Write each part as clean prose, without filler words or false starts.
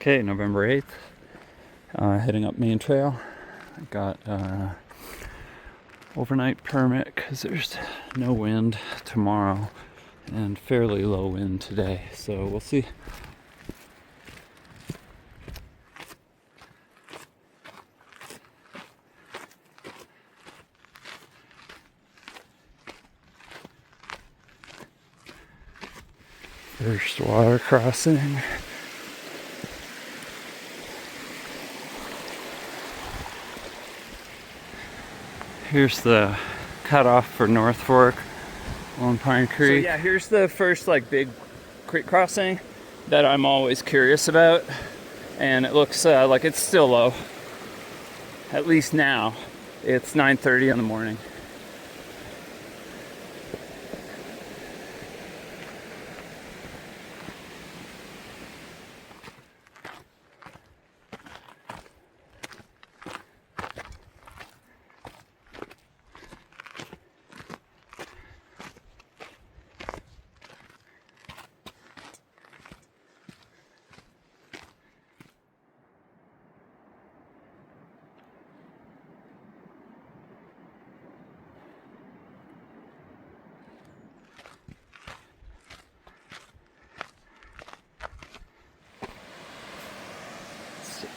Okay, November 8th, heading up Main Trail. I got overnight permit because there's no wind tomorrow and fairly low wind today, so we'll see. First water crossing. Here's the cutoff for North Fork, Lone Pine Creek. So yeah, here's the first big creek crossing that I'm always curious about, and it looks like it's still low. At least now, it's 9:30 in the morning.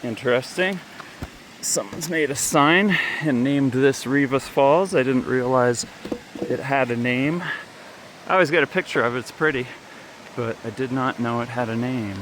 Interesting. Someone's made a sign and named this Rivas Falls. I didn't realize it had a name. I always get a picture of it, it's pretty, but I did not know it had a name.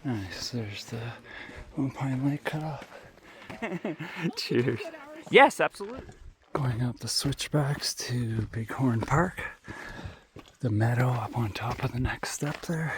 Nice, there's the Lone Pine Lake cutoff. Cheers. Yes, absolutely. Going up the switchbacks to Bighorn Park. The meadow up on top of the next step there.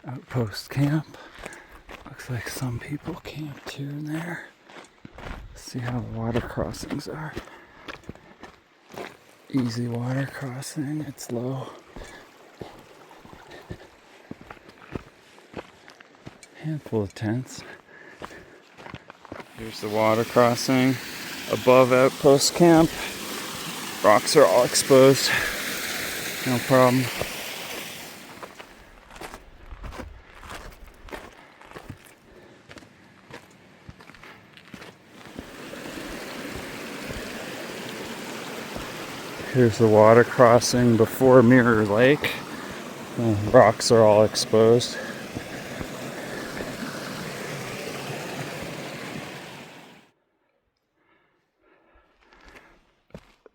Outpost camp. Looks like some people camped here and there. See how the water crossings are. Easy water crossing, it's low. Handful of tents. Here's the water crossing above Outpost camp. Rocks are all exposed. No problem. Here's the water crossing before Mirror Lake. The rocks are all exposed.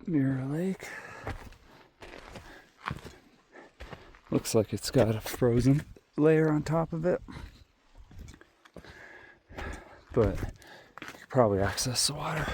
Mirror Lake. Looks like it's got a frozen layer on top of it. But you could probably access the water.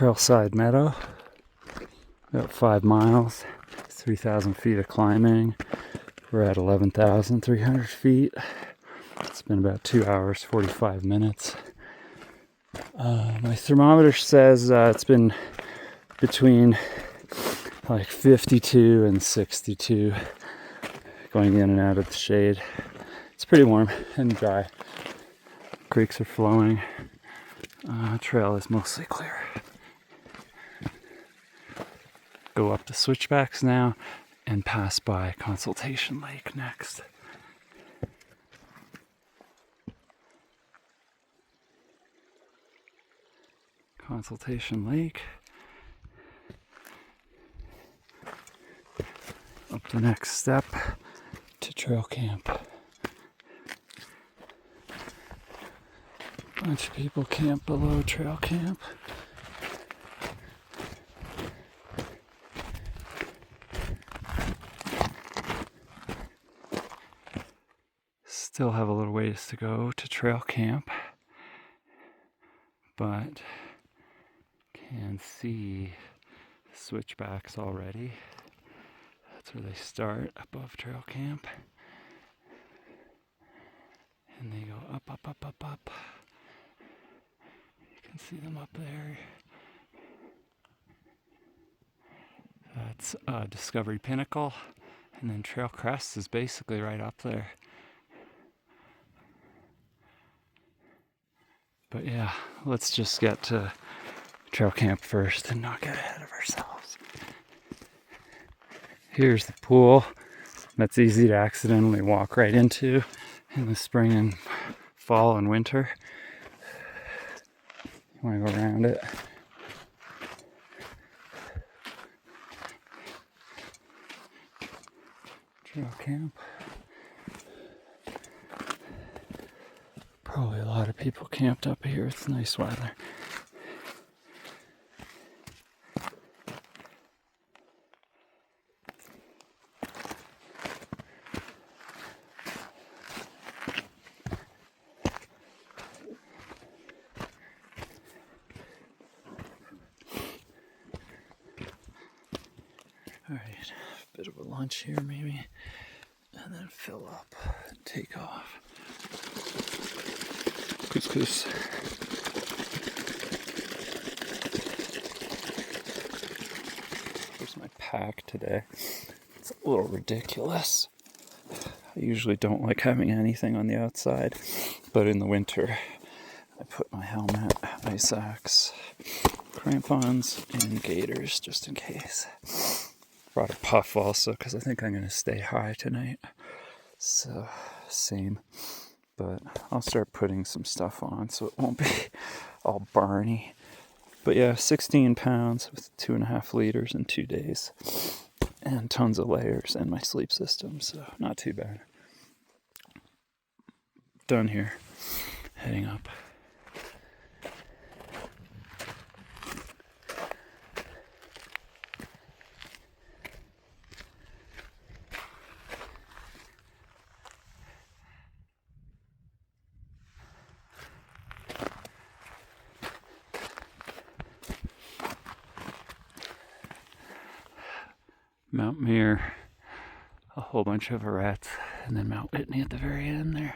Trailside Meadow, about 5 miles, 3,000 feet of climbing. We're at 11,300 feet. It's been about 2 hours, 45 minutes. My thermometer says it's been between like 52 and 62 going in and out of the shade. It's pretty warm and dry. Creeks are flowing. Trail is mostly clear. Go up the Switchbacks now and pass by Consultation Lake next. Consultation Lake. Up the next step to trail camp. Bunch of people camp below trail camp. Still have a little ways to go to trail camp, but can see the Switchbacks already. That's where they start, above trail camp. And they go up, up, up, up, up. You can see them up there. That's Discovery Pinnacle. And then Trail Crest is basically right up there. But yeah, let's just get to trail camp first and not get ahead of ourselves. Here's the pool. That's easy to accidentally walk right into in the spring and fall and winter. You want to go around it. Trail camp. Probably a lot of people camped up here. It's nice weather. Alright, a bit of a lunch here maybe, and then fill up and take off. Couscous. Here's my pack today. It's a little ridiculous. I usually don't like having anything on the outside, but in the winter I put my helmet, ice axe, crampons, and gaiters just in case. Brought a puff also because I think I'm going to stay high tonight. So, same. But I'll start putting some stuff on so it won't be all burny. But yeah, 16 pounds with 2.5 liters in 2 days. And tons of layers and my sleep system, so not too bad. Done here. Heading up. Mount Muir, a whole bunch of arêtes, and then Mount Whitney at the very end there.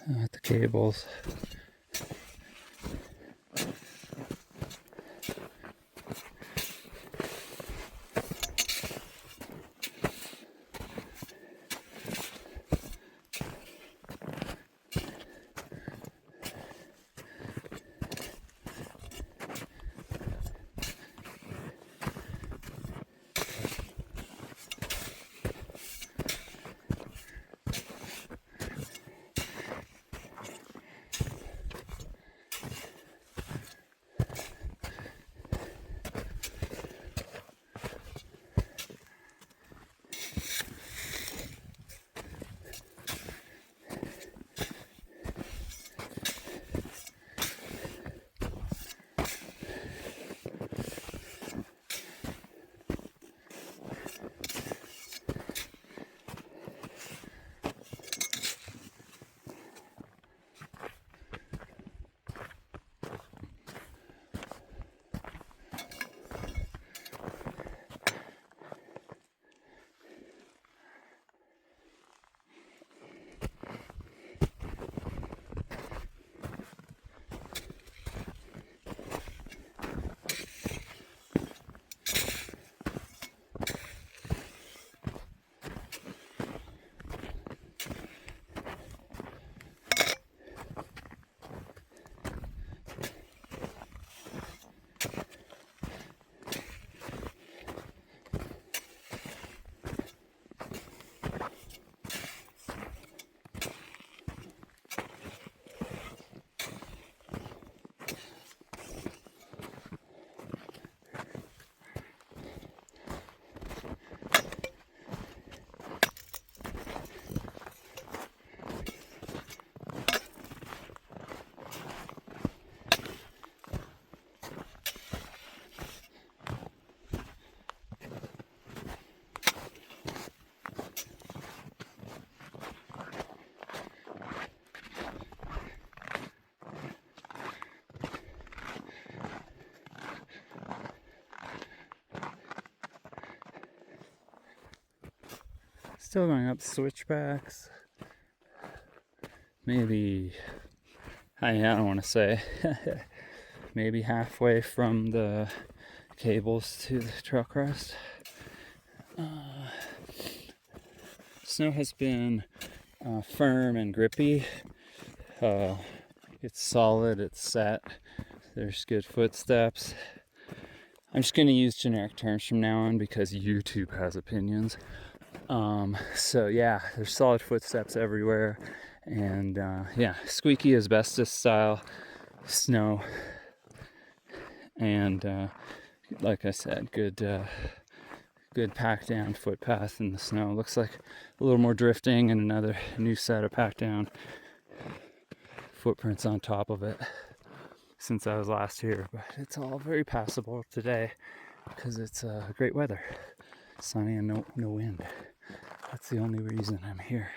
At the cables. Still going up Switchbacks. Maybe, I don't want to say, maybe halfway from the cables to the Trail Crest. Snow has been firm and grippy. It's solid, it's set. There's good footsteps. I'm just going to use generic terms from now on because YouTube has opinions. So yeah, there's solid footsteps everywhere. And yeah, squeaky asbestos style snow. And like I said, good pack down footpath in the snow. Looks like a little more drifting and another new set of pack down footprints on top of it since I was last here. But it's all very passable today because it's great weather, sunny and no wind. That's the only reason I'm here.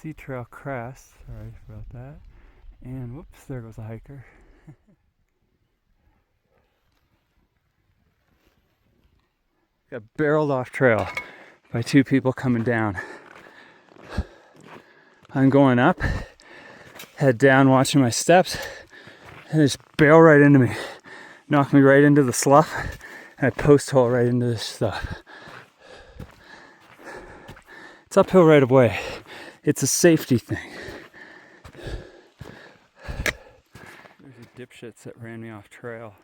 See Trail Crest, sorry about that. And whoops, there goes a hiker. Got barreled off trail by two people coming down. I'm going up, head down watching my steps, and they just barrel right into me. Knock me right into the slough, and I post hole right into this stuff. It's uphill right away. It's a safety thing. There's the dipshits that ran me off trail.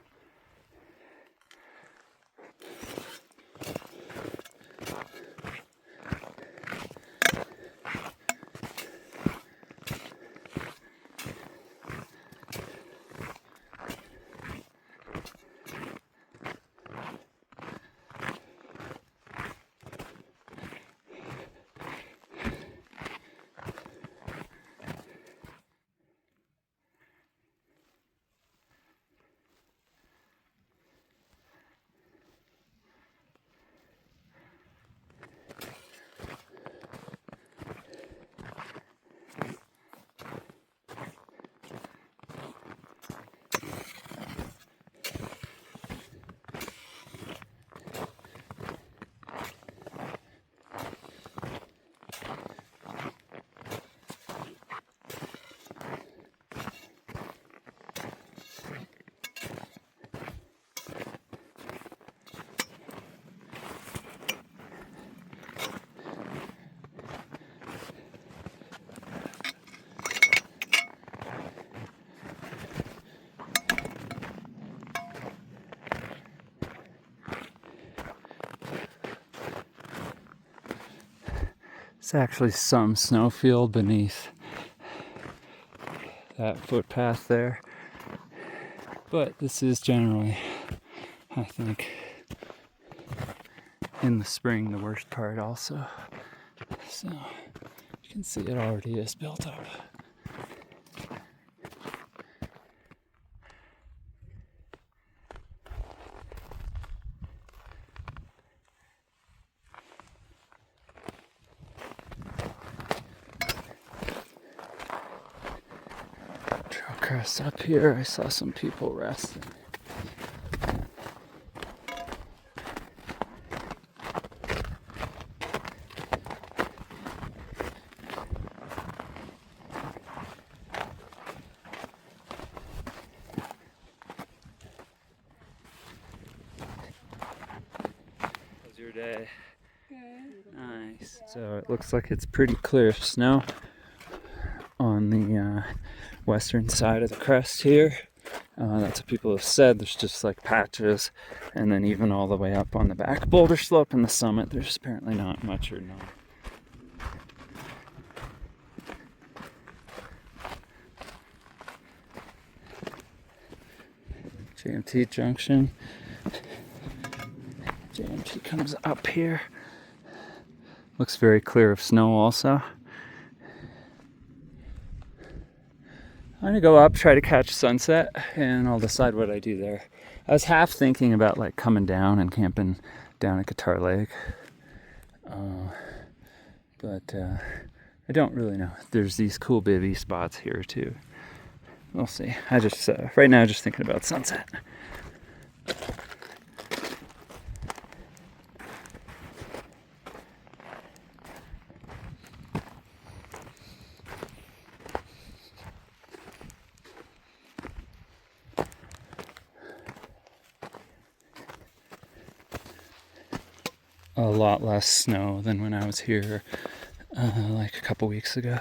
It's actually some snowfield beneath that footpath there. But this is generally, I think, in the spring, the worst part also. So you can see it already is built up. Crest up here, I saw some people resting. day? Good. Nice. So it looks like it's pretty clear of snow on the western side of the crest here. That's what people have said. There's just like patches, and then even all the way up on the back Boulder Slope and the summit, there's apparently not much or none. JMT junction. JMT comes up here. Looks very clear of snow also. I'm gonna go up, try to catch sunset, and I'll decide what I do there. I was half thinking about like coming down and camping down at Guitar Lake. But I don't really know. There's these cool bivvy spots here too. We'll see. I just, right now, just thinking about sunset. A lot less snow than when I was here like a couple weeks ago.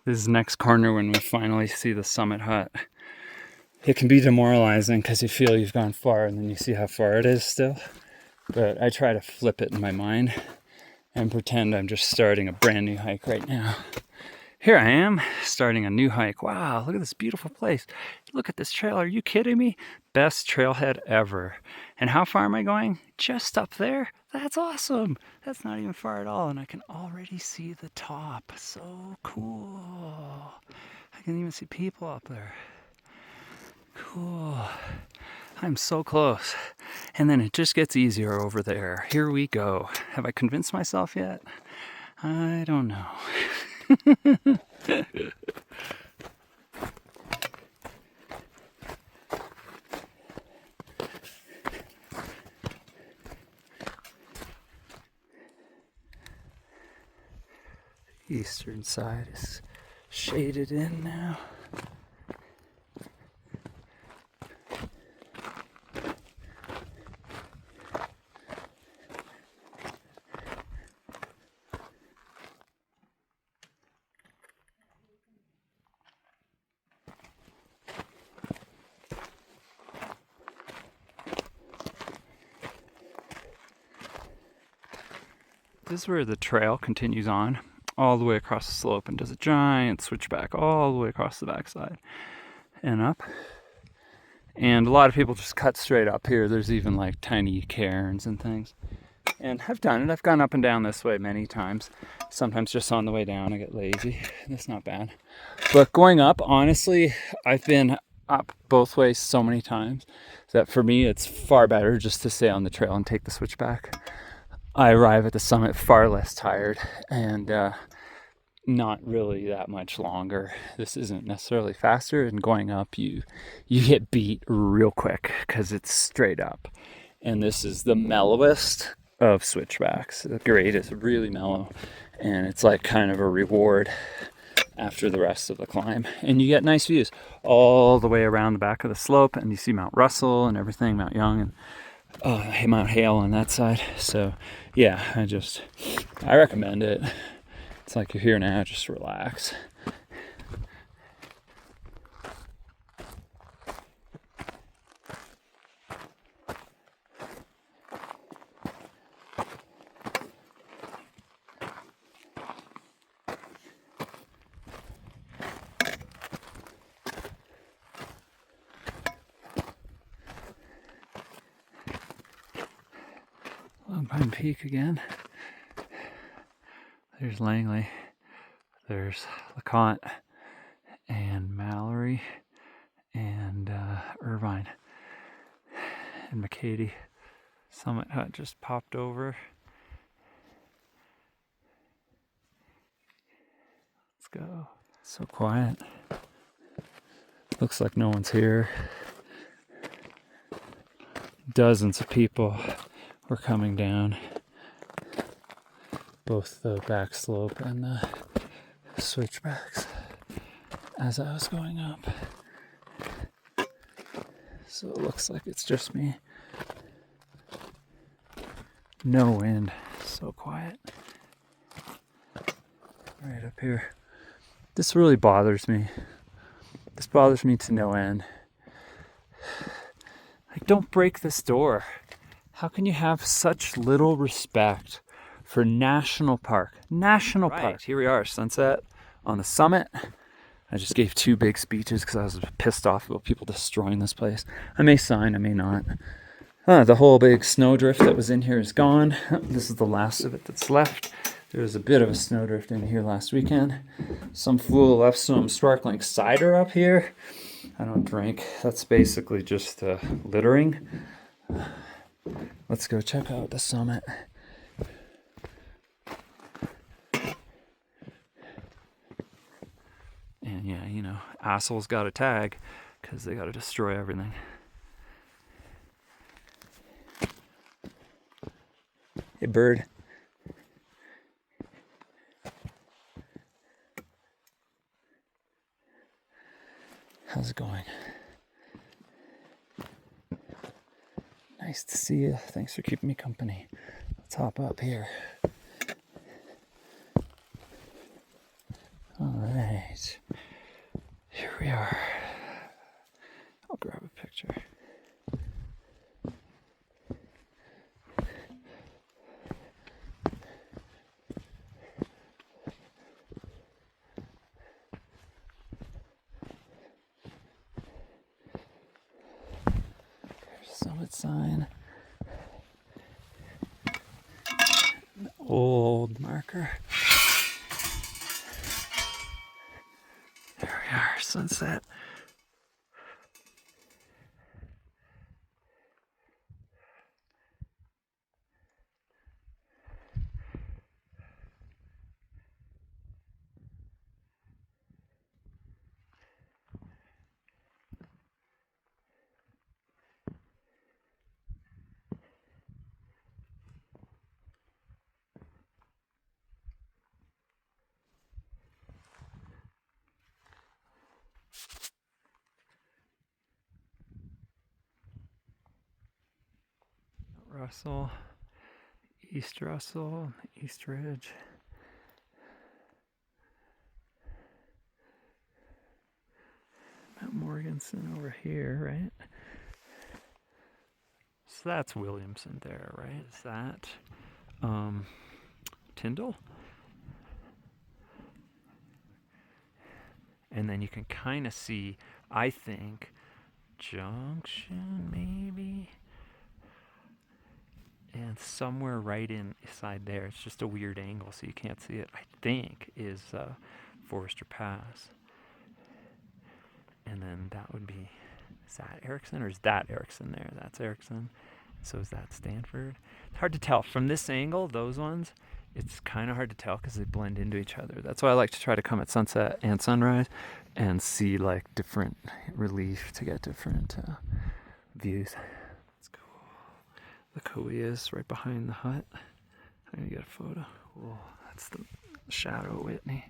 This next corner, when we finally see the summit hut, it can be demoralizing because you feel you've gone far and then you see how far it is still. But I try to flip it in my mind and pretend I'm just starting a brand new hike right now. Here I am, starting a new hike. Wow, look at this beautiful place. Look at this trail. Are you kidding me? Best trailhead ever. And how far am I going? Just up there? That's awesome. That's not even far at all. And I can already see the top. So cool. I can even see people up there. Cool. I'm so close. And then it just gets easier over there. Here we go. Have I convinced myself yet? I don't know. Eastern side is shaded in now. This is where the trail continues on all the way across the slope and does a giant switchback all the way across the backside and up. And a lot of people just cut straight up here. There's even like tiny cairns and things. And I've done it. I've gone up and down this way many times. Sometimes just on the way down I get lazy. That's not bad. But going up, honestly, I've been up both ways so many times that for me it's far better just to stay on the trail and take the switchback. I arrive at the summit far less tired and not really that much longer. This isn't necessarily faster, and going up you get beat real quick because it's straight up. And this is the mellowest of switchbacks. The grade is really mellow, and it's like kind of a reward after the rest of the climb. And you get nice views all the way around the back of the slope, and you see Mount Russell and everything, Mount Young and Mount Hale on that side. So yeah, I recommend it. It's like you're here now, just relax. Pine Peak again. There's Langley. There's LeConte and Mallory and Irvine and McCady. Summit Hut just popped over. Let's go. So quiet. Looks like no one's here. Dozens of people were coming down both the back slope and the switchbacks as I was going up. So it looks like it's just me. No wind, so quiet. Right up here. This really bothers me. This bothers me to no end. Like, don't break this door. How can you have such little respect for National Park? National Park. Here we are, sunset on the summit. I just gave 2 big speeches because I was pissed off about people destroying this place. I may sign, I may not. The whole big snowdrift that was in here is gone. This is the last of it that's left. There was a bit of a snowdrift in here last weekend. Some fool left some sparkling cider up here. I don't drink. That's basically just littering. Let's go check out the summit. And yeah, you know, assholes got a tag because they got to destroy everything. Hey, bird. How's it going? Nice to see you. Thanks for keeping me company. Let's hop up here. All right. Here we are. I'll grab a picture. Summit sign. An old marker. There we are, sunset. Russell, East Russell, East Ridge. Mount Morganson over here, right? So that's Williamson there, right? Is that Tyndall? And then you can kind of see, I think, Junction maybe? And somewhere right inside there, it's just a weird angle so you can't see it, I think, is Forester Pass. And then that would be, is that Erickson or is that Erickson there? That's Erickson. So is that Stanford? It's hard to tell. From this angle, those ones, it's kind of hard to tell because they blend into each other. That's why I like to try to come at sunset and sunrise and see like different relief to get different views. Look who he is right behind the hut. I'm gonna get a photo. Whoa, that's the shadow of Whitney.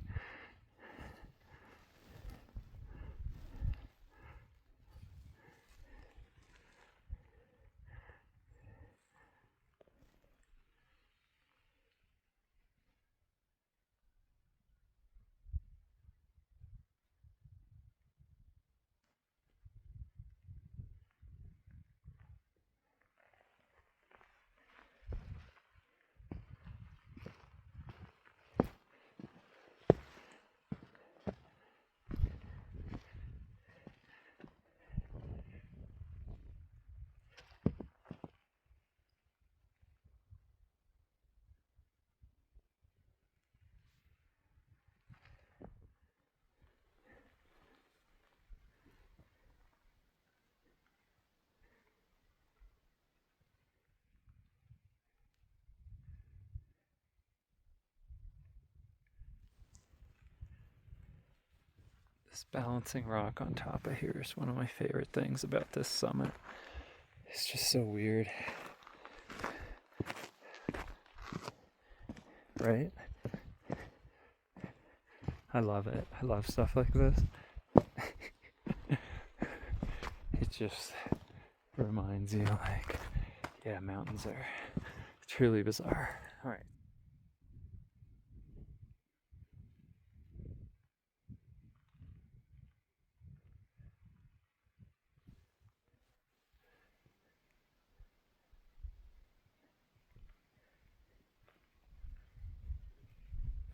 This balancing rock on top of here is one of my favorite things about this summit. It's just so weird. Right? I love it. I love stuff like this. It just reminds you, like, yeah, mountains are truly bizarre. All right.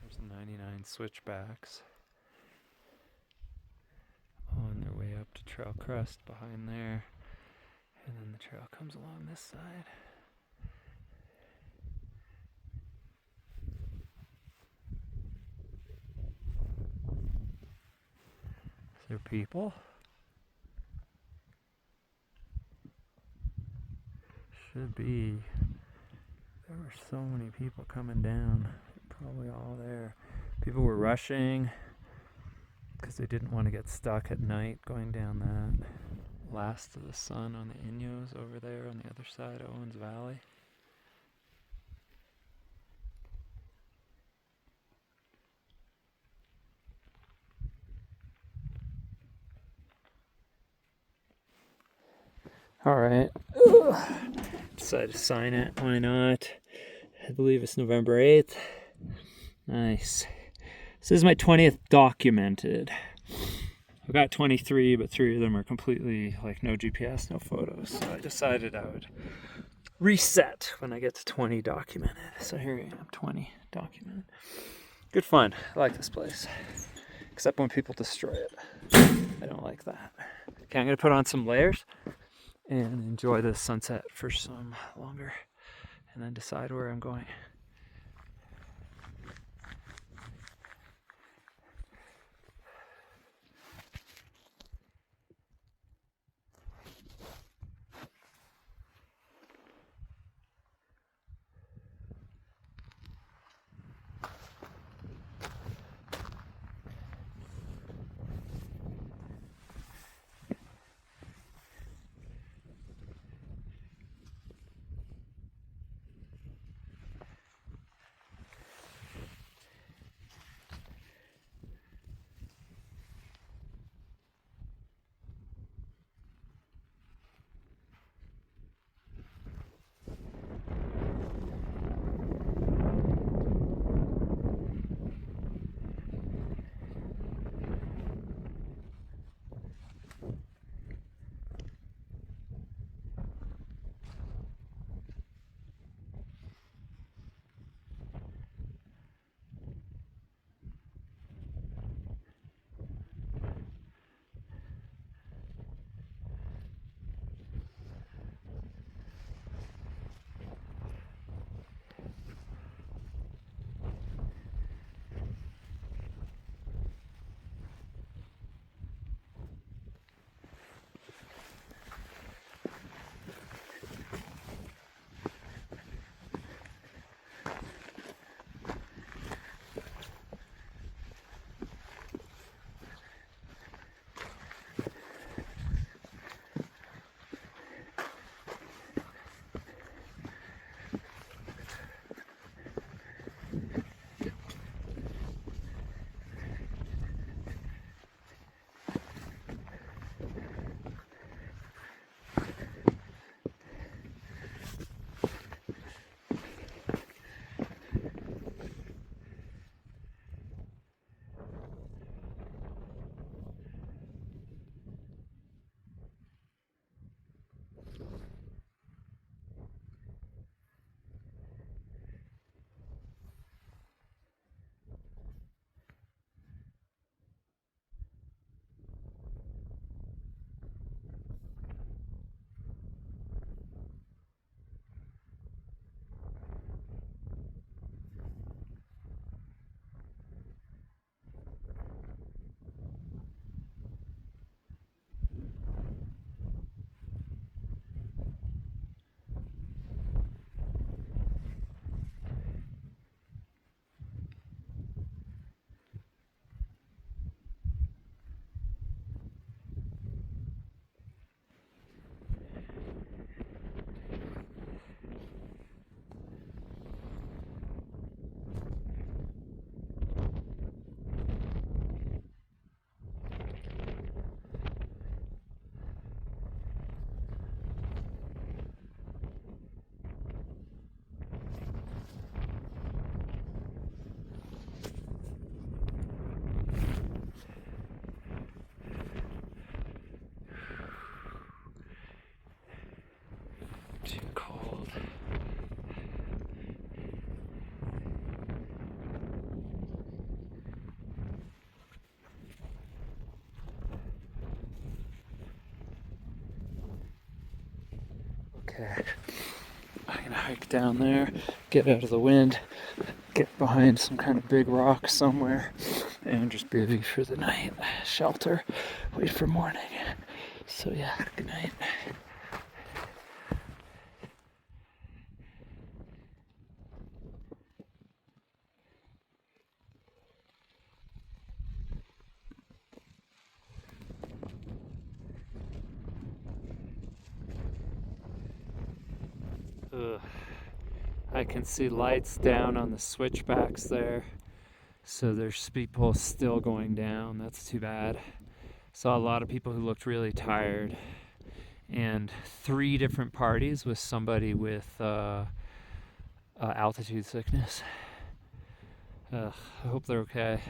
There's 99 switchbacks on their way up to Trail Crest behind there. And then the trail comes along this side. Is there people? Should be. There were so many people coming down. They're probably all there. People were rushing because they didn't want to get stuck at night going down that. Last of the sun on the Inyos over there on the other side of Owens Valley. Alright. Decided to sign it. Why not? I believe it's November 8th. Nice. This is my 20th documented. I've got 23, but 3 of them are completely, like, no GPS, no photos. So I decided I would reset when I get to 20 documented. So here I am, 20 documented. Good fun. I like this place. Except when people destroy it. I don't like that. Okay, I'm going to put on some layers and enjoy the sunset for some longer. And then decide where I'm going. Okay. I'm gonna hike down there, get out of the wind, get behind some kind of big rock somewhere, and just bivvy for the night. Shelter, wait for morning. So yeah, good night. Ugh. I can see lights down on the switchbacks there. So there's people still going down. That's too bad. Saw a lot of people who looked really tired. And 3 different parties with somebody with altitude sickness. I hope they're okay.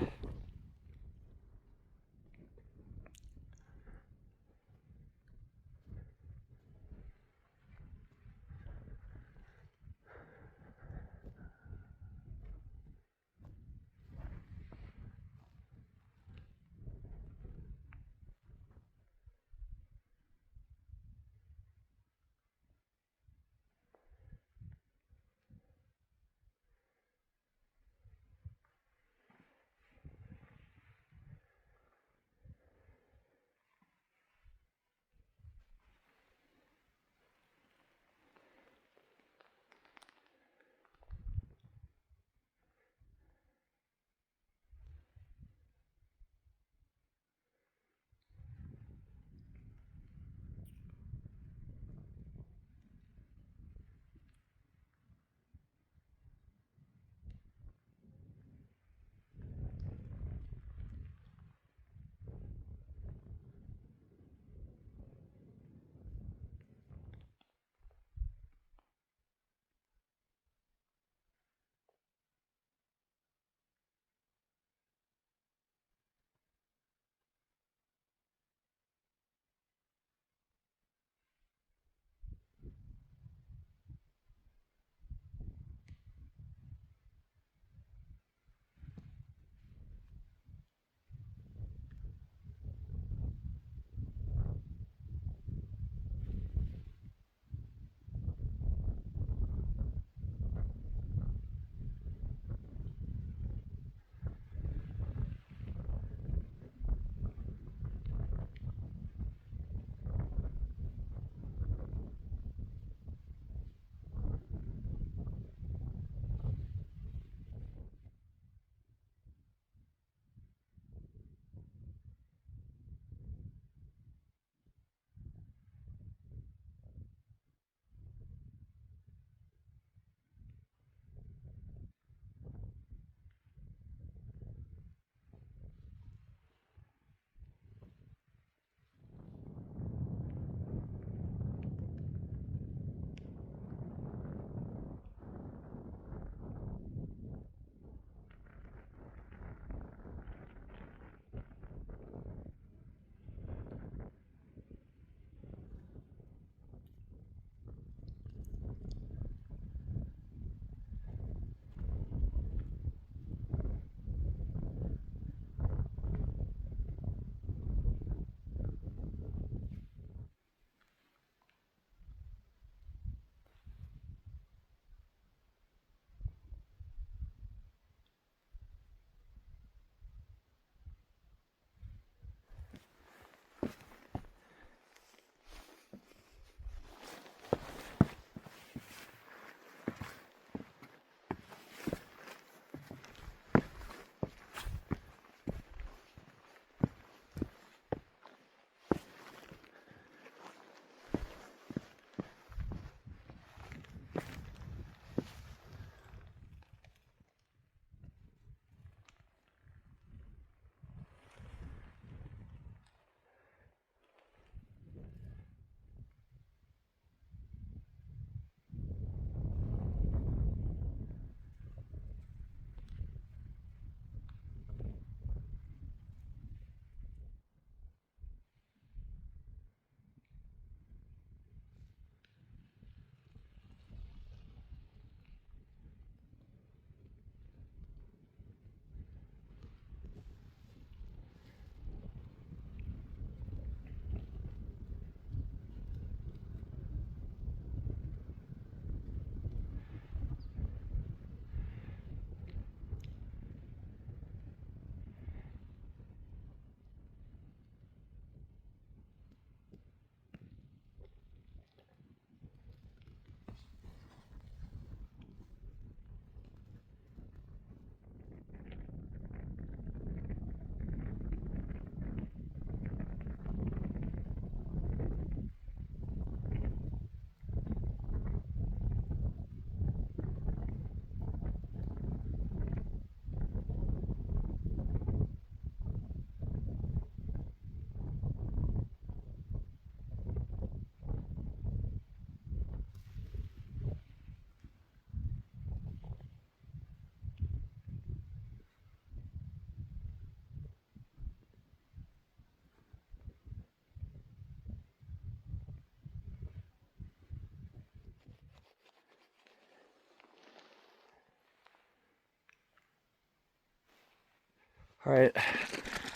Alright,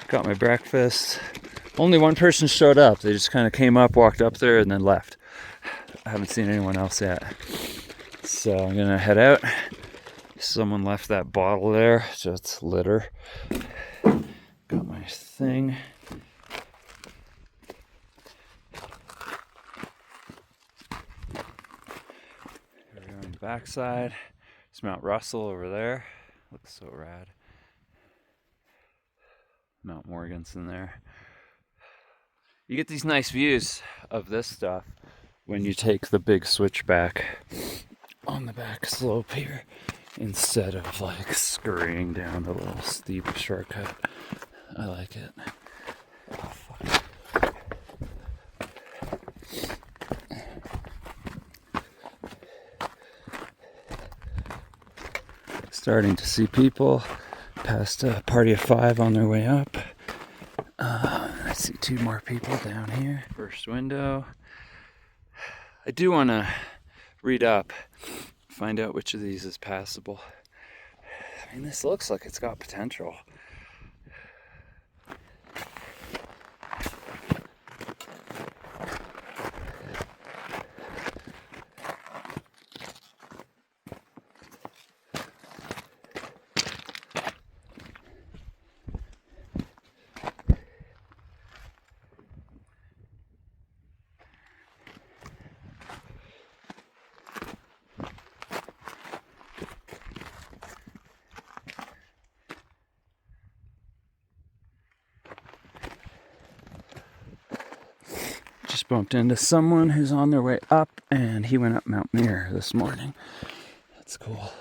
got my breakfast. Only one person showed up. They just kind of came up, walked up there, and then left. I haven't seen anyone else yet. So I'm gonna head out. Someone left that bottle there, just litter. Got my thing. We're on the backside. It's Mount Russell over there. Looks so rad. Mount Morgan's in there. You get these nice views of this stuff when you take the big switchback on the back slope here instead of like scurrying down the little steep shortcut. I like it. Oh, fuck. Starting to see people past a party of 5 on their way up. I see 2 more people down here. First window. I do want to read up, find out which of these is passable. I mean, this looks like it's got potential. Just bumped into someone who's on their way up, and he went up Mount Muir this morning. That's cool.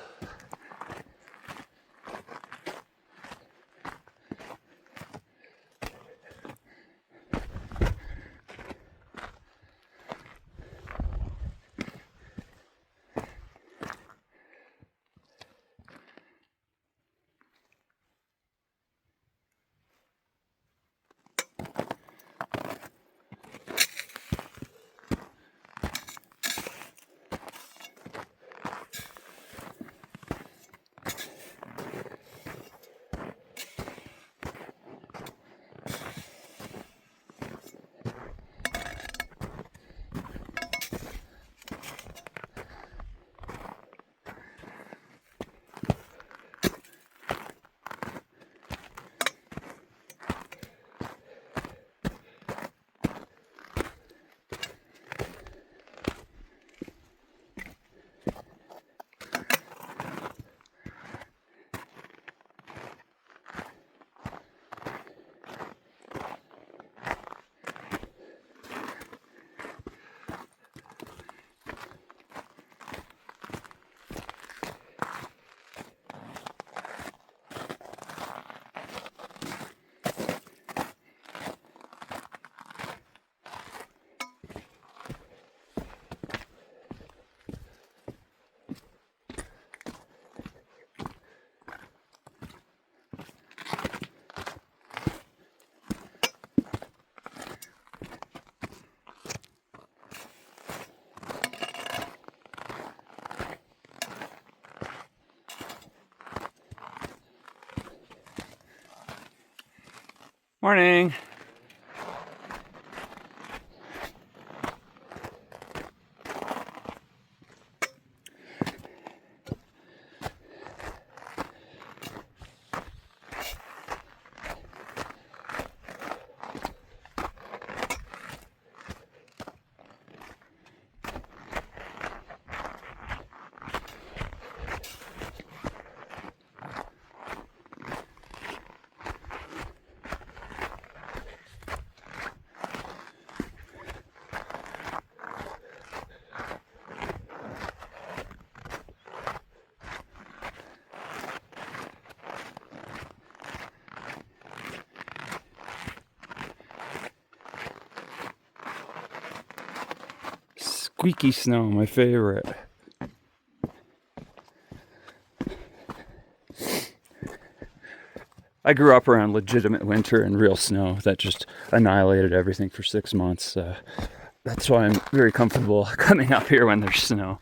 Morning. Squeaky snow, my favorite. I grew up around legitimate winter and real snow that just annihilated everything for 6 months. That's why I'm very comfortable coming up here when there's snow.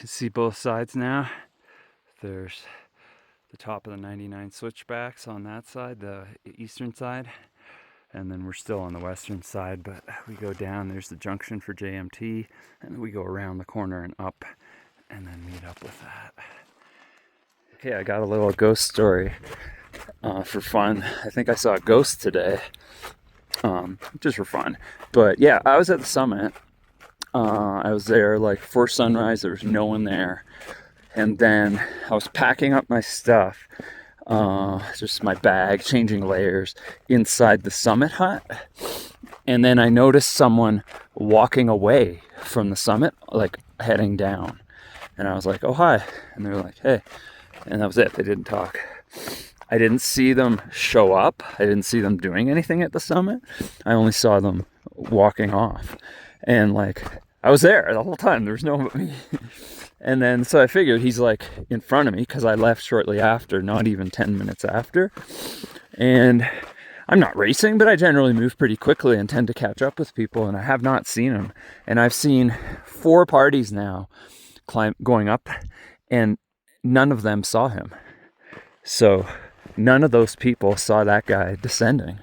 can see both sides now. There's the top of the 99 Switchbacks on that side, the eastern side. And then we're still on the western side, but we go down, there's the junction for JMT, and we go around the corner and up, and then meet up with that. Okay, I got a little ghost story for fun. I think I saw a ghost today, just for fun. But yeah, I was at the summit. I was there like before sunrise, there was no one there. And then I was packing up my stuff, just my bag, changing layers inside the summit hut. And then I noticed someone walking away from the summit, like heading down. And I was like, oh, hi. And they were like, hey. And that was it. They didn't talk. I didn't see them show up. I didn't see them doing anything at the summit. I only saw them walking off. And like, I was there the whole time. There was no one but me. And then, so I figured he's like in front of me because I left shortly after, not even 10 minutes after. And I'm not racing, but I generally move pretty quickly and tend to catch up with people. And I have not seen him. And I've seen 4 parties now going up, and none of them saw him. So none of those people saw that guy descending.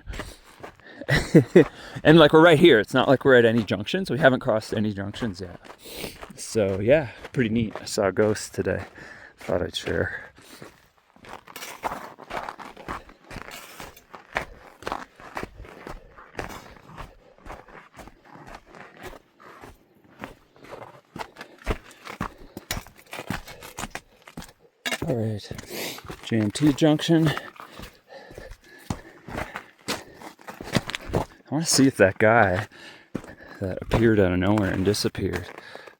And like, we're right here. It's not like we're at any junctions. We haven't crossed any junctions yet. So yeah, pretty neat. I saw a ghost today. Thought I'd share. All right, JMT junction. I want to see if that guy that appeared out of nowhere and disappeared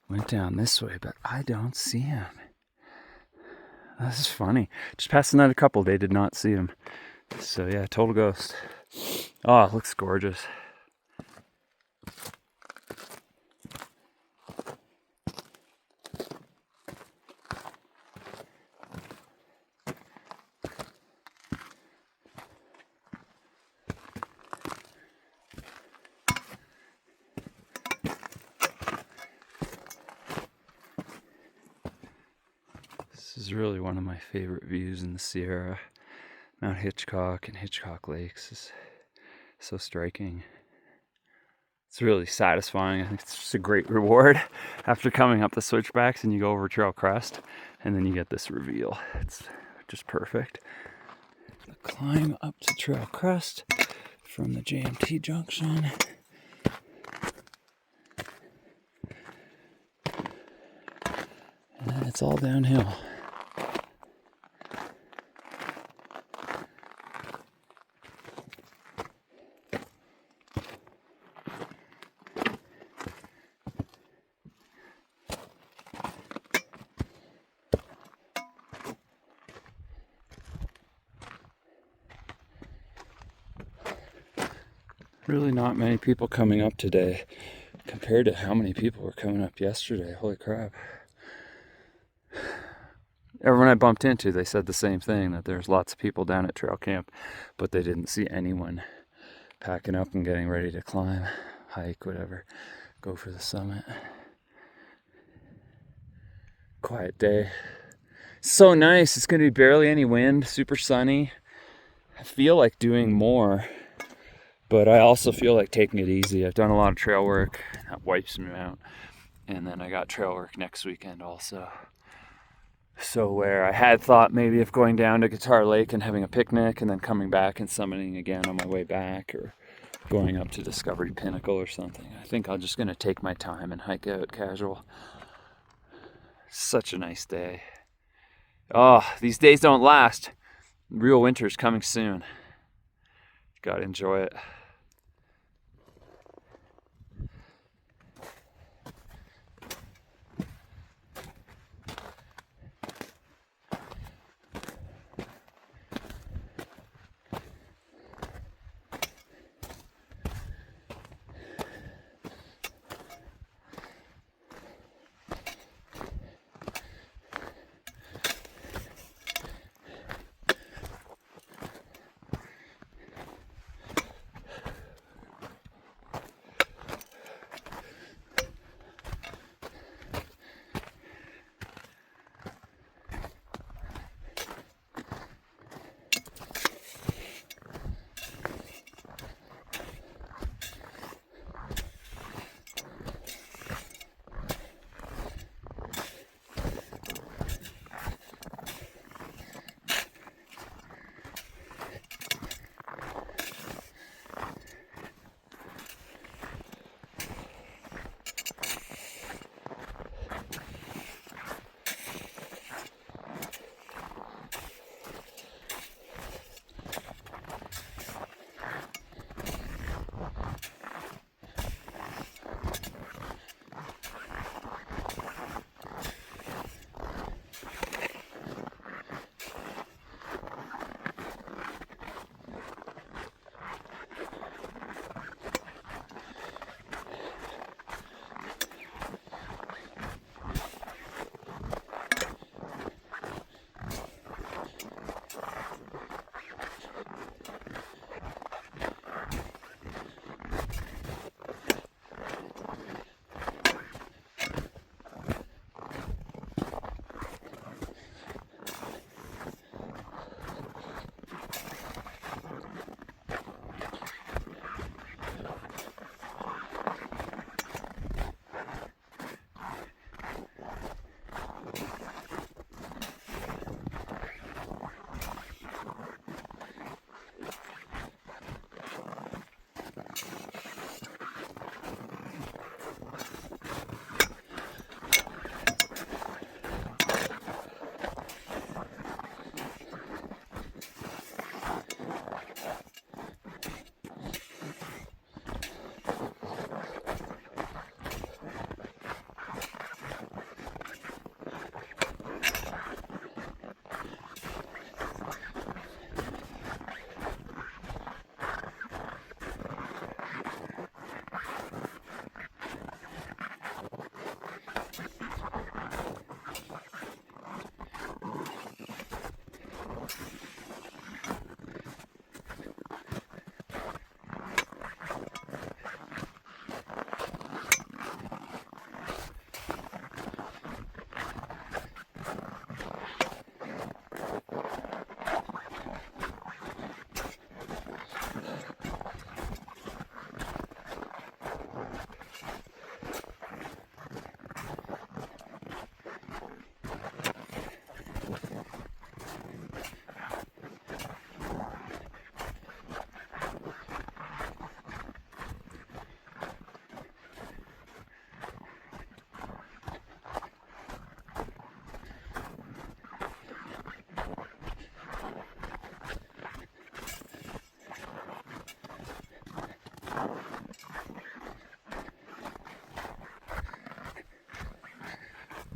went down this way, but I don't see him. This is funny. Just passed another couple, they did not see him. So yeah, total ghost. Oh, it looks gorgeous. This is really one of my favorite views in the Sierra. Mount Hitchcock and Hitchcock Lakes is so striking. It's really satisfying. I think it's just a great reward after coming up the Switchbacks, and you go over Trail Crest and then you get this reveal. It's just perfect. The climb up to Trail Crest from the JMT junction. And then it's all downhill. Really not many people coming up today compared to how many people were coming up yesterday. Holy crap. Everyone I bumped into, they said the same thing, that there's lots of people down at trail camp, but they didn't see anyone packing up and getting ready to climb, hike, whatever, go for the summit. Quiet day. So nice. It's going to be barely any wind, super sunny. I feel like doing more, but I also feel like taking it easy. I've done a lot of trail work. That wipes me out. And then I got trail work next weekend also. So where I had thought maybe of going down to Guitar Lake and having a picnic and then coming back and summiting again on my way back, or going up to Discovery Pinnacle or something. I think I'm just going to take my time and hike out casual. Such a nice day. Oh, these days don't last. Real winter's coming soon. Gotta enjoy it.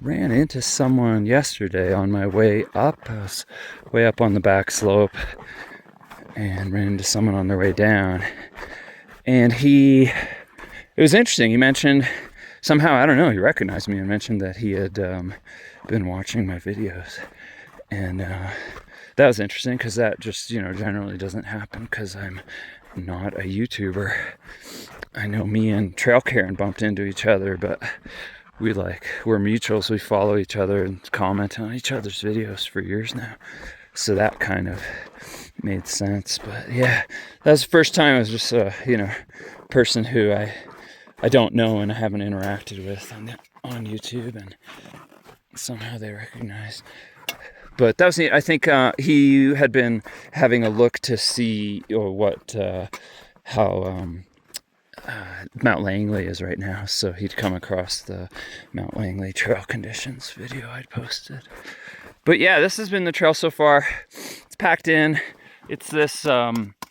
ran into someone yesterday on my way up. I was way up on the back slope and ran into someone on their way down. And it was interesting. He mentioned somehow, I don't know, he recognized me and mentioned that he had been watching my videos. And that was interesting because that just, generally doesn't happen because I'm not a YouTuber. I know me and Trail Karen bumped into each other, but we're mutuals. We follow each other and comment on each other's videos for years now. So that kind of made sense. But yeah, that was the first time I was just a, person who I don't know and I haven't interacted with on YouTube, and somehow they recognized. But that was neat. I think he had been having a look to see how Mount Langley is right now. So he'd come across the Mount Langley trail conditions video I'd posted. But yeah, this has been the trail so far. It's packed in. It's this, whatever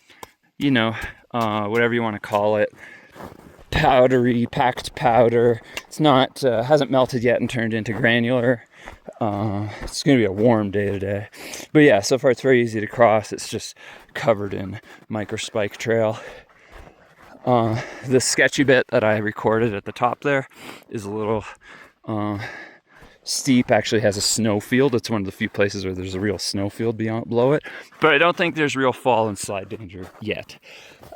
you want to call it, powdery, packed powder. It's not, hasn't melted yet and turned into granular. It's going to be a warm day today. But yeah, so far it's very easy to cross. It's just covered in microspike trail. The sketchy bit that I recorded at the top there is a little steep. Actually has a snow field. It's one of the few places where there's a real snow field below it. But I don't think there's real fall and slide danger yet.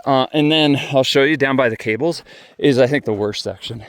And then I'll show you down by the cables is, I think, the worst section.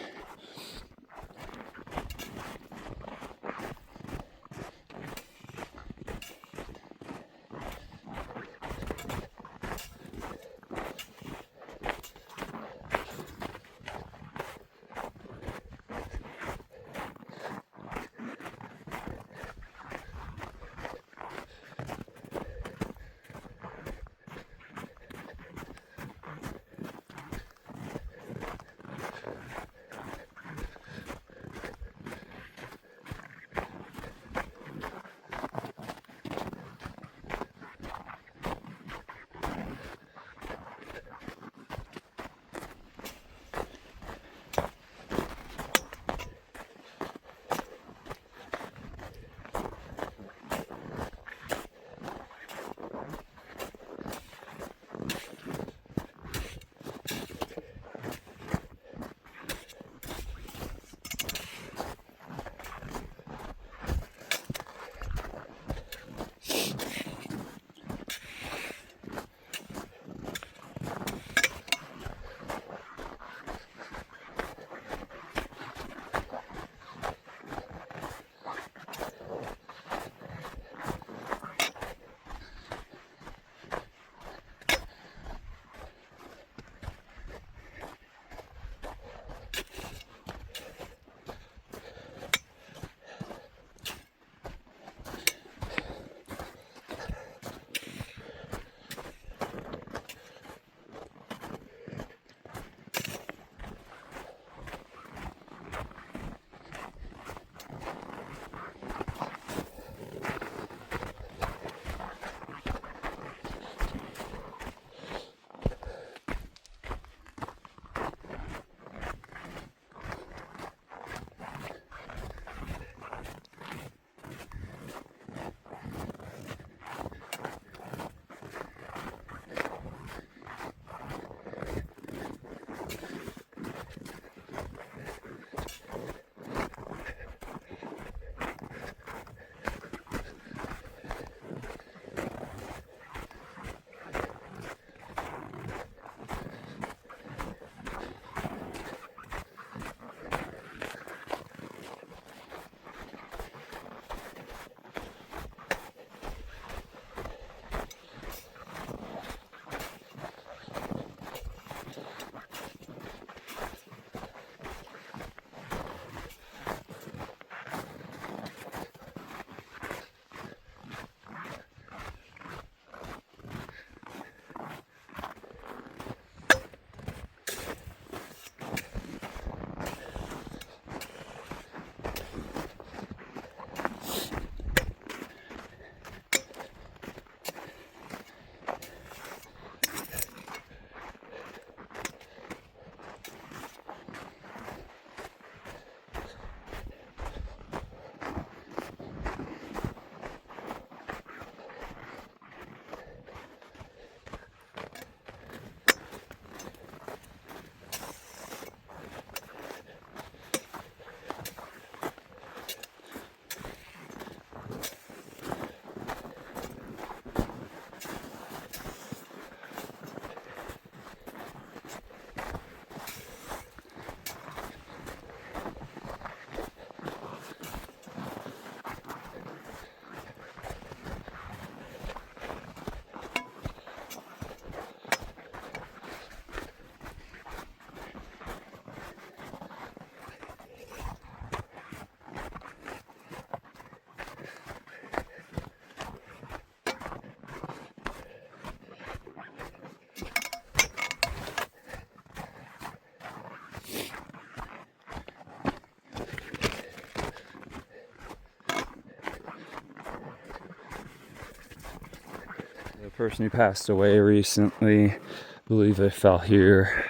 person who passed away recently, I believe they fell here.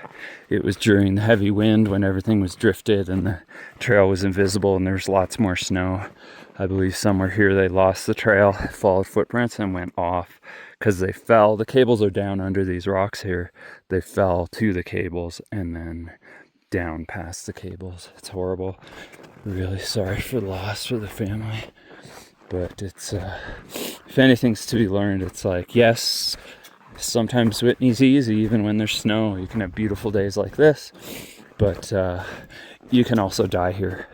It was during the heavy wind when everything was drifted and the trail was invisible and there's lots more snow. I believe somewhere here they lost the trail, followed footprints and went off because they fell. The cables are down under these rocks here. They fell to the cables and then down past the cables. It's horrible. Really sorry for the loss for the family. But it's, if anything's to be learned, it's like, yes, sometimes Whitney's easy, even when there's snow. You can have beautiful days like this, but you can also die here.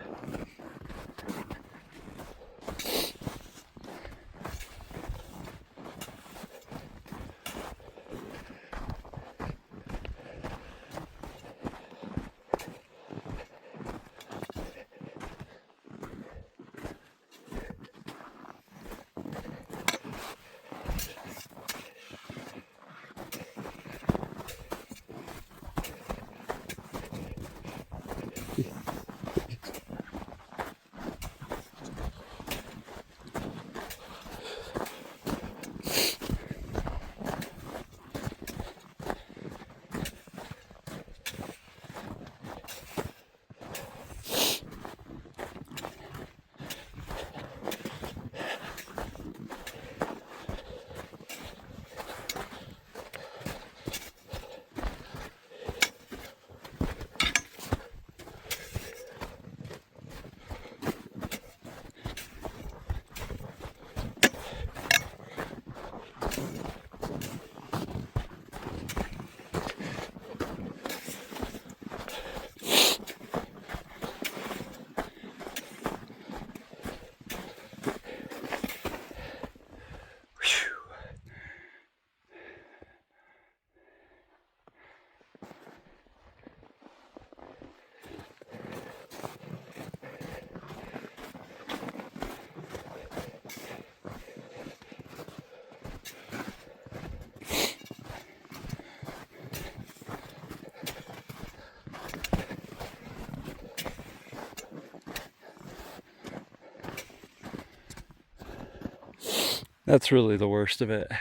That's really the worst of it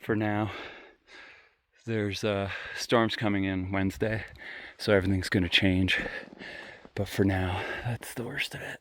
for now. There's storms coming in Wednesday, so everything's going to change. But for now, that's the worst of it.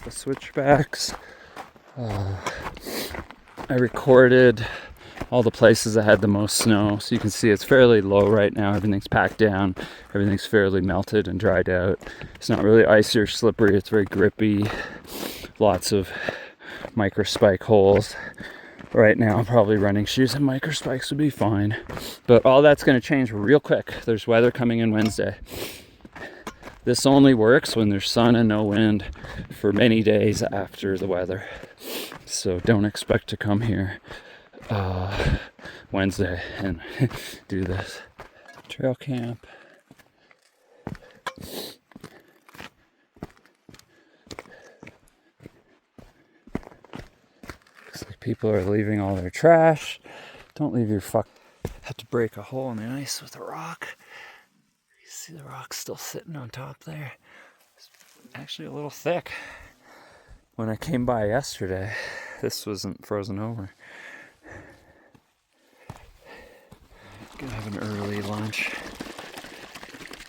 The Switchbacks. I recorded all the places that had the most snow, so you can see it's fairly low right now. Everything's packed down, everything's fairly melted and dried out. It's not really icy or slippery, it's very grippy. Lots of micro spike holes. Right now, probably running shoes and micro spikes would be fine, but all that's going to change real quick. There's weather coming in Wednesday. This only works when there's sun and no wind for many days after the weather. So don't expect to come here Wednesday and do this. Trail camp. Looks like people are leaving all their trash. Don't leave your Had to break a hole in the ice with a rock. See the rock still sitting on top there. actually a little thick. When I came by yesterday, this wasn't frozen over. Gonna have an early lunch.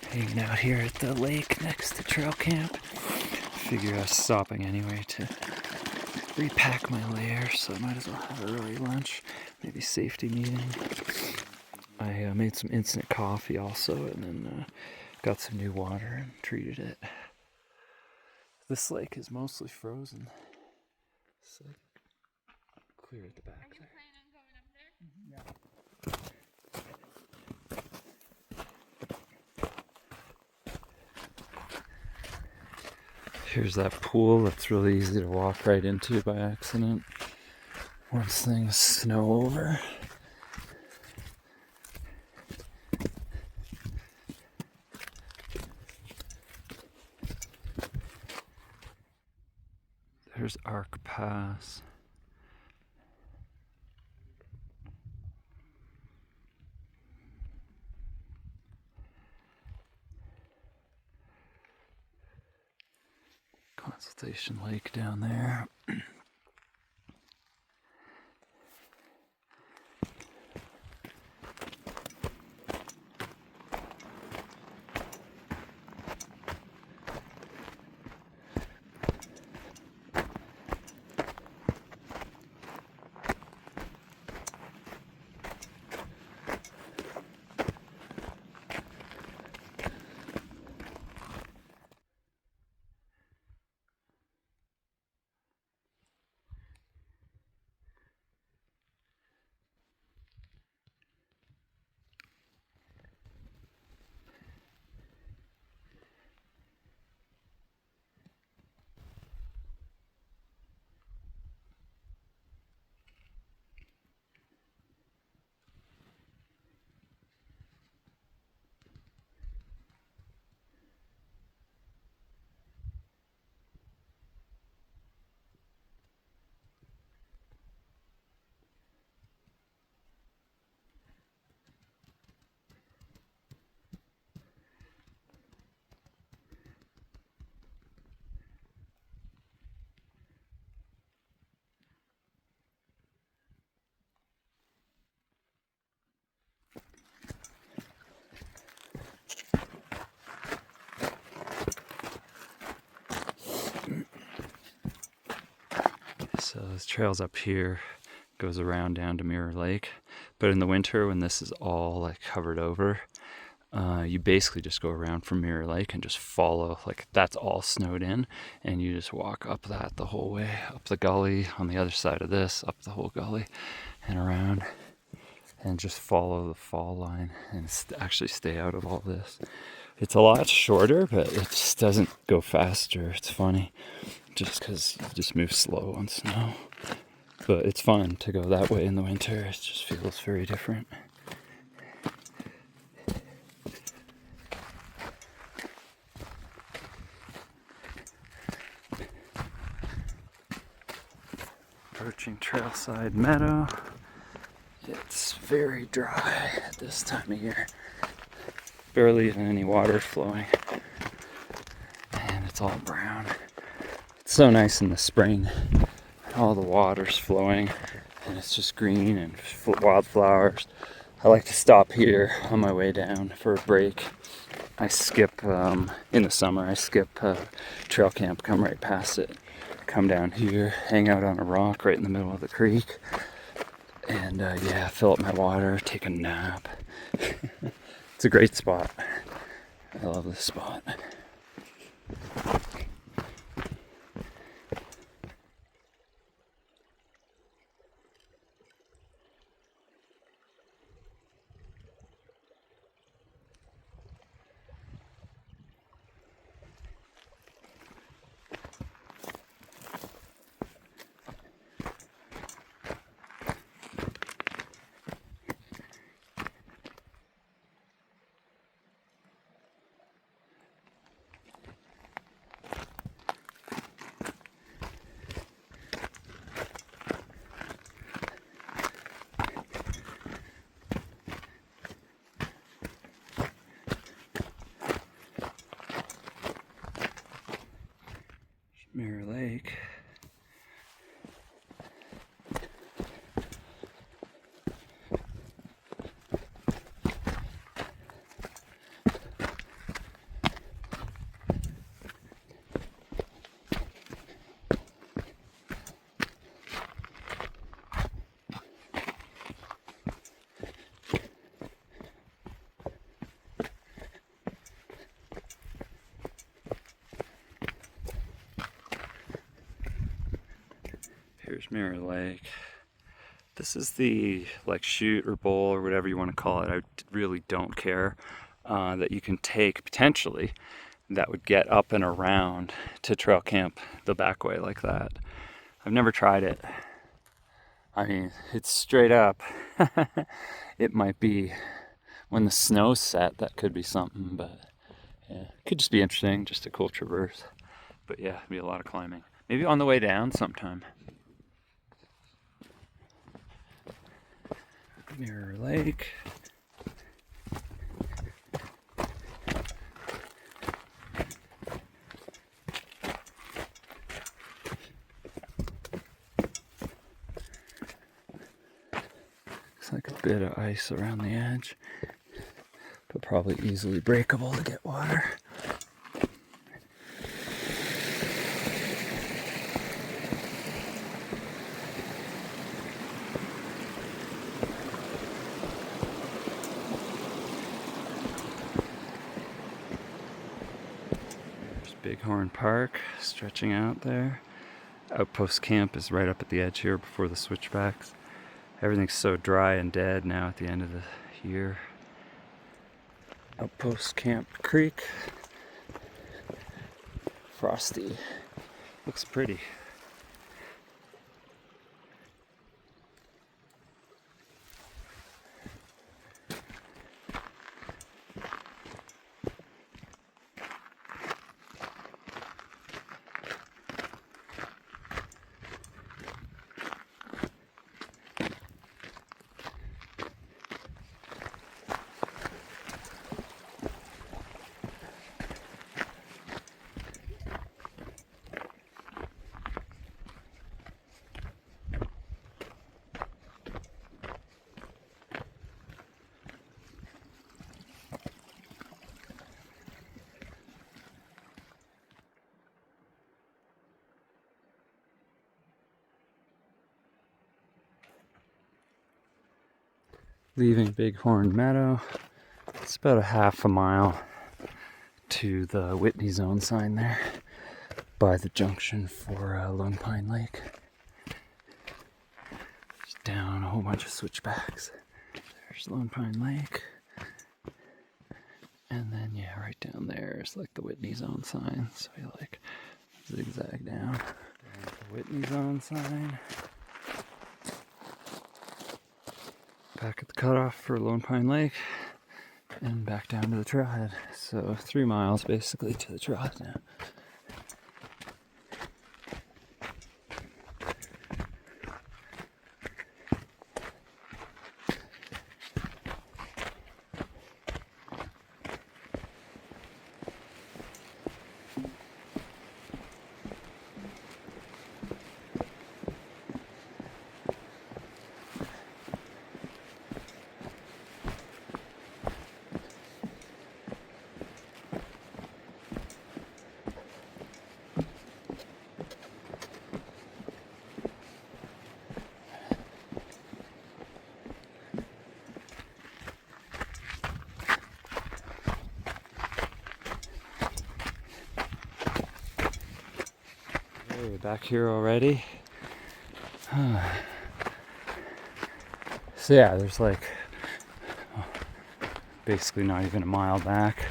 Hanging out here at the lake next to trail camp. Figure I was stopping anyway to repack my layer, so I might as well have an early lunch. Maybe safety meeting. I made some instant coffee also, and then got some new water and treated it. This lake is mostly frozen. So clear at the back. Are you planning on going up there? Yeah. Here's that pool that's really easy to walk right into by accident once things snow over. There's Arc Pass. Consultation Lake down there. So this trail's up here, goes around down to Mirror Lake. But in the winter, when this is all like covered over, you basically just go around from Mirror Lake and just follow, like that's all snowed in, and you just walk up that the whole way, up the gully on the other side of this, up the whole gully and around, and just follow the fall line and actually stay out of all this. It's a lot shorter, but it just doesn't go faster. It's funny, just because you just move slow on snow. But it's fun to go that way in the winter. It just feels very different. Approaching Trailside Meadow. It's very dry at this time of year. Barely even any water flowing. And it's all brown. It's so nice in the spring. All the water's flowing and it's just green and wildflowers. I like to stop here on my way down for a break. I skip, in the summer, I skip trail camp, come right past it. Come down here, hang out on a rock right in the middle of the creek. And yeah, fill up my water, take a nap. It's a great spot. I love this spot. Here's Mirror Lake. This is the like chute or bowl or whatever you want to call it. I really don't care that you can take potentially that would get up and around to trail camp the back way like that. I've never tried it. I mean, it's straight up. It might be when the snow's set, that could be something, but yeah, it could just be interesting, just a cool traverse. But yeah, it'd be a lot of climbing. Maybe on the way down sometime. Mirror Lake. Looks like a bit of ice around the edge, but probably easily breakable to get water. Bighorn Park stretching out there. Outpost camp is right up at the edge here before the Switchbacks. Everything's so dry and dead now at the end of the year. Outpost Camp Creek. Frosty. Looks pretty. Leaving Bighorn Meadow. It's about a half a mile to the Whitney zone sign there by the junction for Lone Pine Lake. Just down a whole bunch of switchbacks. There's Lone Pine Lake. And then, yeah, right down there is like the Whitney zone sign. So you like zigzag down. There's the Whitney zone sign. Back at the cutoff for Lone Pine Lake and back down to the trailhead. So 3 miles basically to the trailhead now. Back here already. So yeah, there's like basically not even a mile back.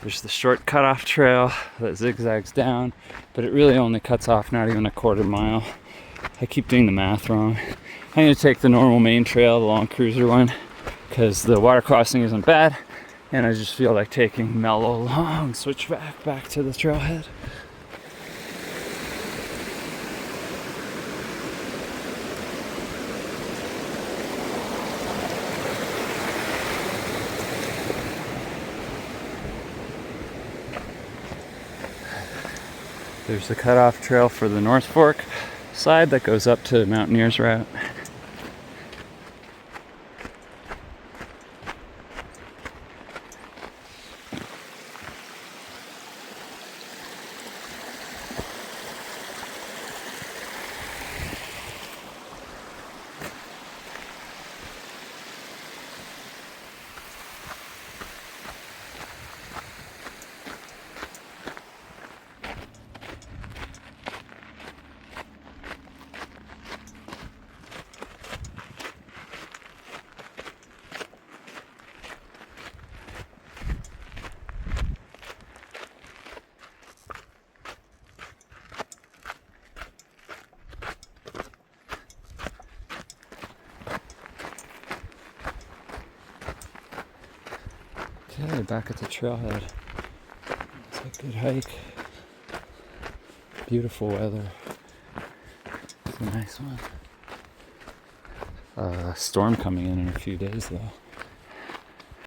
There's the short cutoff trail that zigzags down, but it really only cuts off not even a quarter mile. I keep doing the math wrong. I'm gonna take the normal main trail, the long cruiser one, because the water crossing isn't bad, and I just feel like taking mellow long switchback back to the trailhead. There's the cutoff trail for the North Fork side that goes up to Mountaineers Route. Hey, back at the trailhead. It's a good hike. Beautiful weather. It's a nice one. Storm coming in a few days though.